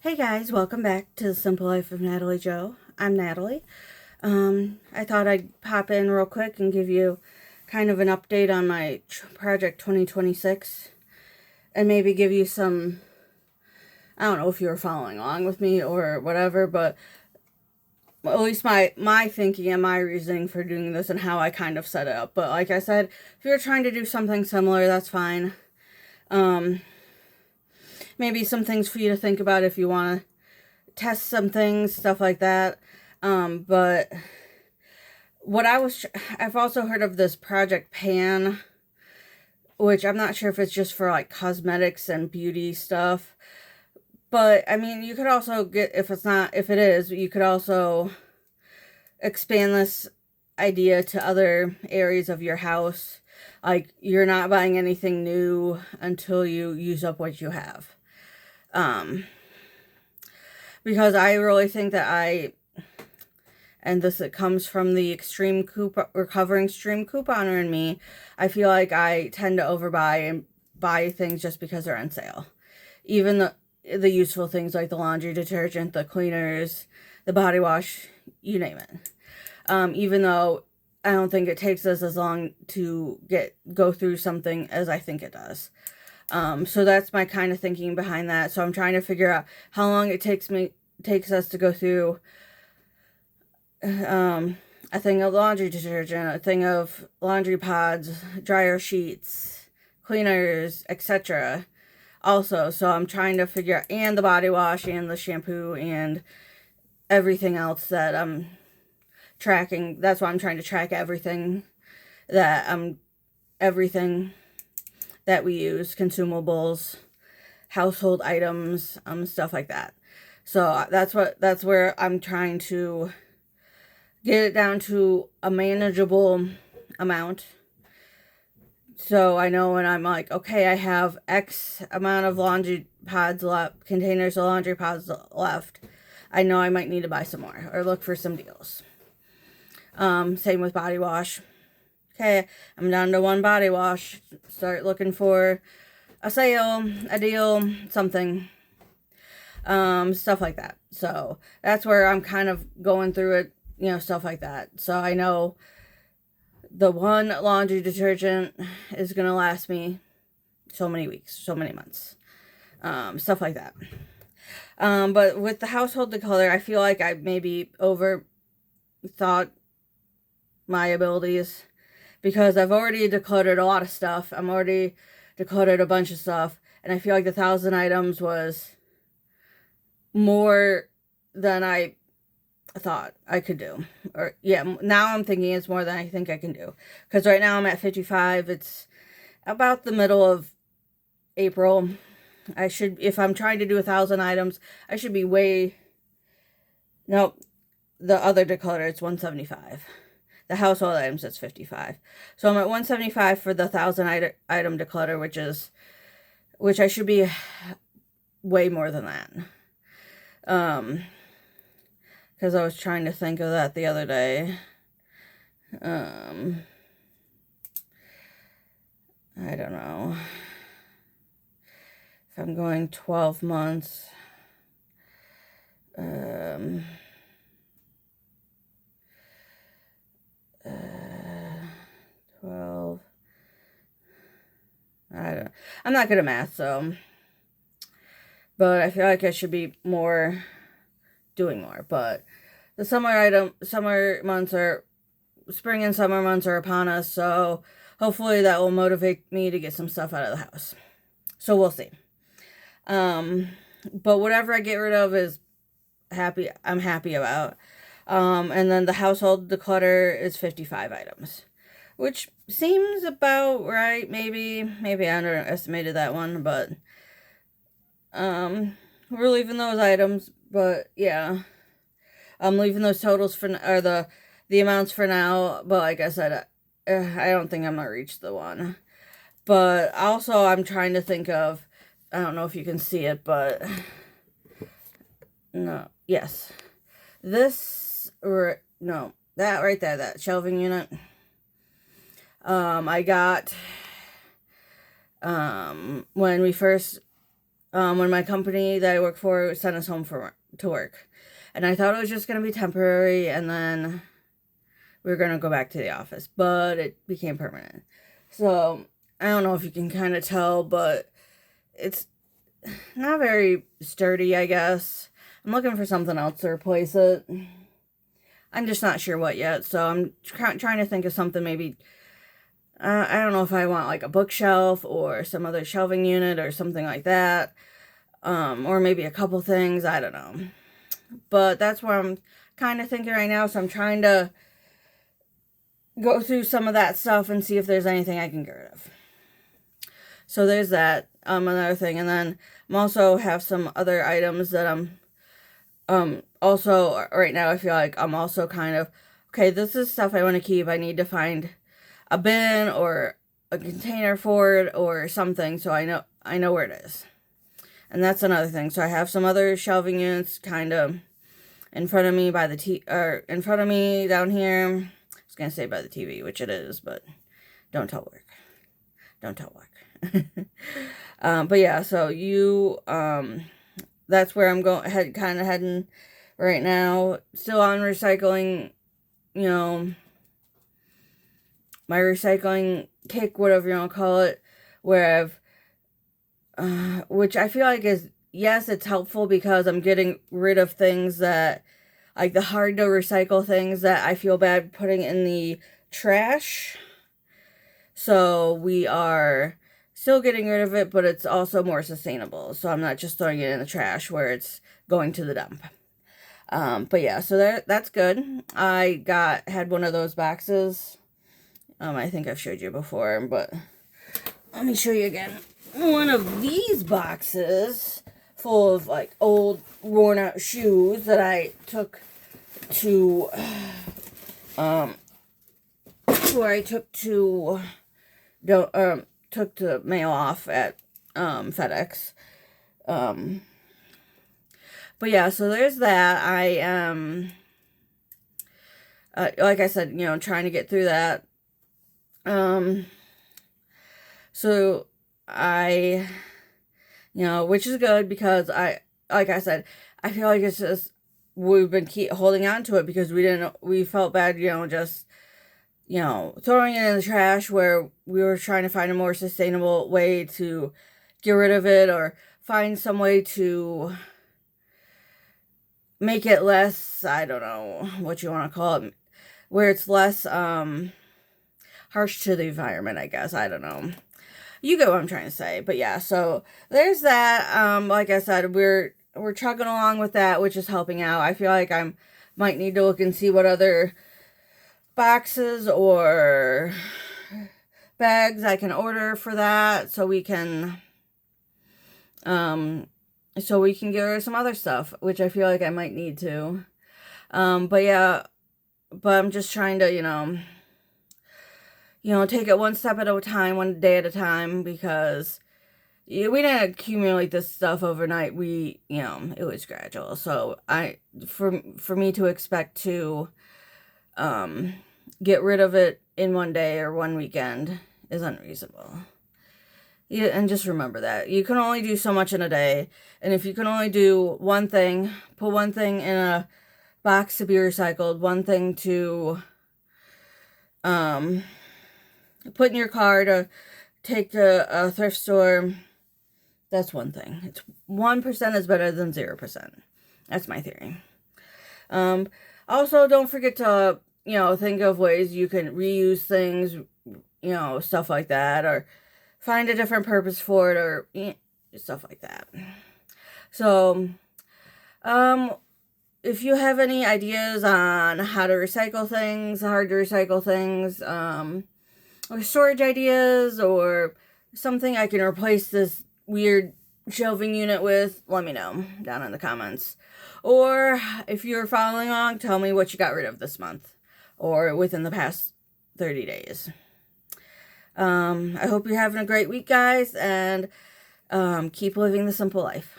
Hey guys, welcome back to the Simple Life of Natalie Joe. I'm Natalie. I thought I'd pop in real quick and give you kind of an update on my project 2026 and maybe give you some, I don't know if you were following along with me or whatever, but at least my thinking and my reasoning for doing this and how I kind of set it up. But like I said, if you're trying to do something similar, that's fine. Um, Maybe some things for you to think about if you want to test some things, stuff like that. But I've also heard of this Project Pan, which I'm not sure if it's just for like cosmetics and beauty stuff. But I mean, you could also get, if it is, you could also expand this idea to other areas of your house. Like, you're not buying anything new until you use up what you have. Um, because I really think that and this it comes from the recovering extreme couponer in me. I feel like I tend to overbuy and buy things just because they're on sale. Even the useful things like the laundry detergent, the cleaners, the body wash, you name it. Even though I don't think it takes us as long to go through something as I think it does. So that's my kind of thinking behind that. So I'm trying to figure out how long it takes us to go through a thing of laundry detergent, a thing of laundry pods, dryer sheets, cleaners, etc. Also, so I'm trying to figure out, and the body wash and the shampoo and everything else that I'm tracking. That's why I'm trying to track everything that we use, consumables, household items, stuff like that. So that's where I'm trying to get it down to a manageable amount. So I know when I'm like, okay, I have X amount of laundry pods left, containers of laundry pods left, I know I might need to buy some more or look for some deals. Same with body wash. Okay, I'm down to one body wash. Start looking for a sale, a deal, something. Stuff like that. So that's where I'm kind of going through it, stuff like that. So I know the one laundry detergent is going to last me so many weeks, so many months. Stuff like that. But with the household decolor, I feel like I maybe overthought my abilities because I've already decluttered a lot of stuff. I'm already decluttered a bunch of stuff, and I feel like the 1,000 items was more than I thought I could do. Or yeah, now I'm thinking it's more than I think I can do. Because right now I'm at 55. It's about the middle of April. If I'm trying to do 1,000 items, I should be nope, the other declutter, it's 175. The household items, it's 55. So I'm at 175 for the 1,000 item declutter, which I should be way more than that. Because I was trying to think of that the other day. I don't know. If I'm going 12 months, 12. I'm not good at math, so. But I feel like I should be doing more. But the spring and summer months are upon us, so hopefully that will motivate me to get some stuff out of the house. So we'll see. But whatever I get rid of I'm happy about. And then the household declutter is 55 items, which seems about right. Maybe I underestimated that one, but we're leaving those items. But yeah, I'm leaving those totals or the amounts for now. But like I said, I don't think I'm gonna reach the one. But also, I'm trying to think of. I don't know if you can see it, but no, yes, no, that right there, that shelving unit. I got when we first when my company that I work for sent us home to work. And I thought it was just going to be temporary, and then we were going to go back to the office, but it became permanent. So I don't know if you can kind of tell, but it's not very sturdy, I guess. I'm looking for something else to replace it. I'm just not sure what yet, so I'm trying to think of something maybe. I don't know if I want like a bookshelf or some other shelving unit or something like that. Or maybe a couple things, I don't know. But that's what I'm kind of thinking right now, so I'm trying to go through some of that stuff and see if there's anything I can get rid of. So there's that, another thing. And then I'm also have some other items that I'm, also, right now I feel like I'm also kind of, okay, this is stuff I want to keep. I need to find a bin or a container for it or something, so I know where it is. And that's another thing. So I have some other shelving units kind of in front of me by the in front of me down here. I was gonna say by the TV, which it is, but don't tell work. Don't tell work. But yeah, so that's where I'm kind of heading right now. Still on recycling, you know, my recycling kick, whatever you want to call it, where which I feel like is, yes, it's helpful because I'm getting rid of things that, like the hard to recycle things that I feel bad putting in the trash. So we are still getting rid of it, but it's also more sustainable. So I'm not just throwing it in the trash where it's going to the dump. But yeah, so that's good. I had one of those boxes. I think I've showed you before, but let me show you again. One of these boxes full of like old worn out shoes that I took to took to mail off at FedEx. But yeah, so there's that. I am like I said, you know, trying to get through that. So I, you know, which is good because like I said, I feel like it's just, we've been holding on to it because we felt bad, you know, just, you know, throwing it in the trash, where we were trying to find a more sustainable way to get rid of it, or find some way to make it less, I don't know what you want to call it, where it's less, harsh to the environment, I guess. I don't know. You get what I'm trying to say. But yeah, so there's that. Like I said, we're chugging along with that, which is helping out. I feel like I might need to look and see what other boxes or bags I can order for that, so we can get rid of some other stuff, which I feel like I might need to. But yeah, but I'm just trying to, take it one step at a time, one day at a time, because we didn't accumulate this stuff overnight. It was gradual. So for me to expect to, get rid of it in one day or one weekend is unreasonable. Yeah, and just remember that you can only do so much in a day. And if you can only do one thing, put one thing in a box to be recycled, one thing to, put in your car to take to a thrift store, that's one thing. It's 1% is better than 0%. That's my theory. Also, don't forget to, think of ways you can reuse things, stuff like that, or find a different purpose for it, or stuff like that. So, if you have any ideas on how to recycle things, hard to recycle things, or storage ideas, or something I can replace this weird shelving unit with, let me know down in the comments. Or if you're following along, tell me what you got rid of this month or within the past 30 days. I hope you're having a great week, guys, and keep living the simple life.